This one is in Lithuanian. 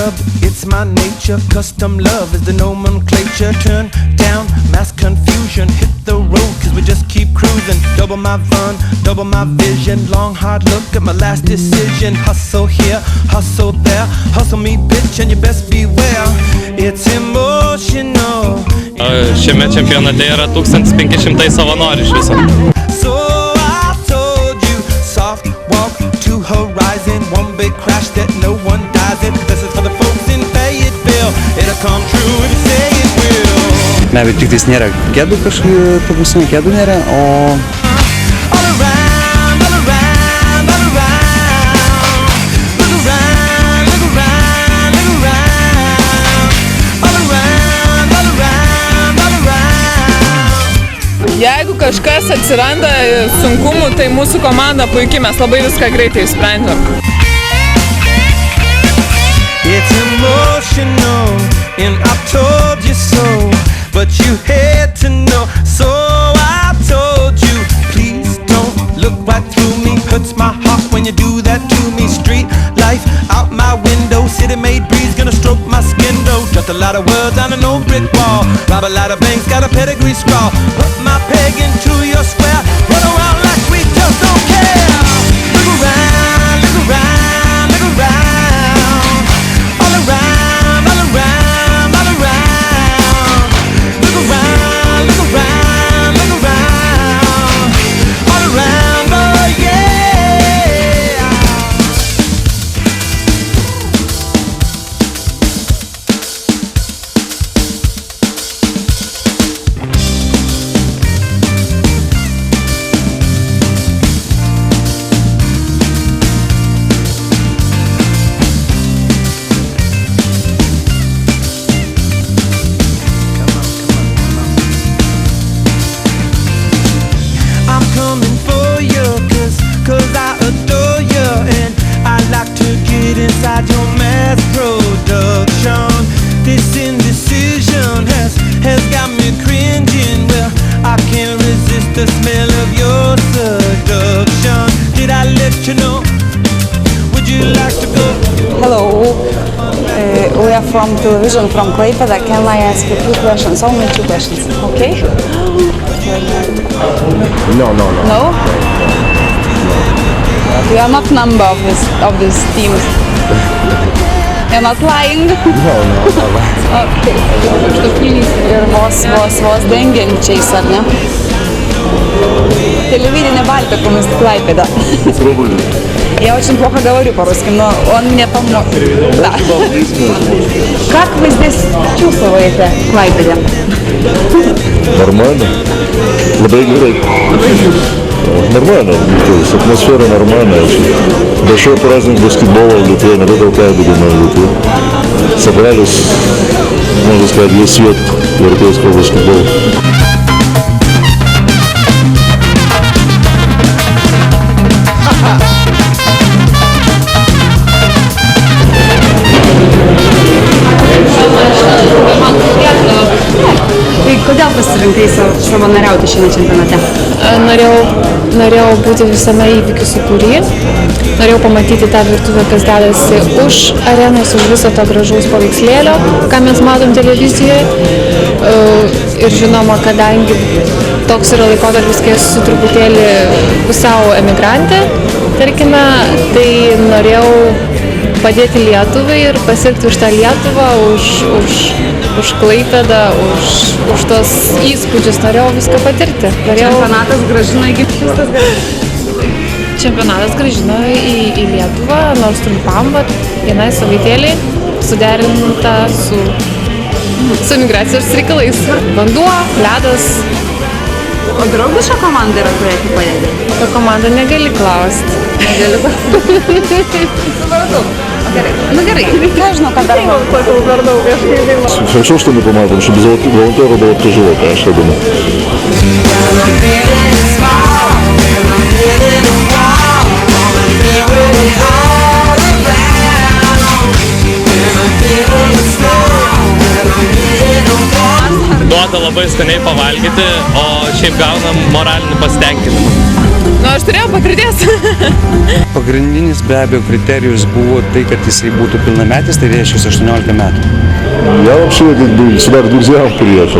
club, it's my nature. Custom love is the nomenclature. Turn down mass confusion, hit the road cause we just keep cruising. Double my fun, double my vision. Long hard look at my last decision. Hustle here, hustle there. Hustle me bitch and you best beware. It's emotional. Šiame čempionate yra 1500 savanorių iš viso. So I told you, soft walk to horizon. One big crash that no one dies in. This is for the folks in Fayetteville. It'll come true if you say it will. Ne, bet tik tais nėra kėdų kažkaip, ta prasme, kėdų nėra, o... All around, all around, all around. Look around, look around, look around. All around, all around, all around. Jeigu kažkas atsiranda sunkumų, tai mūsų komanda puikiai, mes labai viską greitai išsprendžiam. It's emotional and I told you so, but you had to know. So I told you, please don't look right through me. Hurts my heart when you do that to me. Street life out my window, city made breeze gonna stroke my skin though. Just a lot of words on an old brick wall. Rob a lot of banks, got a pedigree scrawl. Put my peg into your square. Run around like we just don't care. Look around, look around, look around. All around, all around, all around. Look around, look around, look around. All around, oh yeah. I'm coming for you, cause I adore you. And I like to get inside your mass production. This indecision has got me cringing. Well, I can't resist the smell of your seduction. Did I let you know? Would you like to go? Hello, we are from television from Klaipėda. Can I ask you 2 questions? Only 2 questions, okay? No. No? You are not member of this team. You're not lying. No. Okay. Ir vos dengiančiais, ar ne? Телевидение Балтику мы с Клайпеда. Я очень плохо говорю по-русски, но он мне помог. Да. Как вы здесь чувствуете в Клайпеде? Нормально. Нормально, то есть атмосфера нормальная. Большой праздник баскетбола в Литве, иногда толкают будем на Литве. Собрались, можно сказать, весь свет европейского баскетбола. Tai kodėl pasirinkai savanoriauti šiame čempionate? Norėjau būti visame įvykių sūkury, norėjau pamatyti tą virtuvę, kas dedasi už arenos, už viso to gražaus paveikslėlio, ką mes matom televizijoje. Ir žinoma, kadangi toks yra laikotarpis, kai esu truputėlį pusiau emigrantė, tarkime, tai norėjau padėti Lietuvai ir pasiekti už tą Lietuvą, už Klaipėdą, už tos įspūdžius, norėjau viską patirti. Čempionatas grąžino į gimtą. Čempionatas grąžino į Lietuvą, nors trumpam, bet vienai savaitėliai suderinta su migracijos reikalais. Vanduo, ledas. O draugiška komanda yra, kurią tu padedi? Ta komanda negali klausti. Supratau. Gerai. Nu gerai. Ką žinau, kad dar Хорошо, что мы помогаем, что без волонтера было бы тяжело, конечно, я думаю. Duoda labai skaniai pavalgyti, o šiaip gaunam moralinį pasitenkinimą. Nu, aš turėjau patirties. Pagrindinis be abejo kriterijus buvo tai, kad jisai būtų pilnametis, tai reiškia 18 metų. Я вообще как бы сюда к друзьям приехал.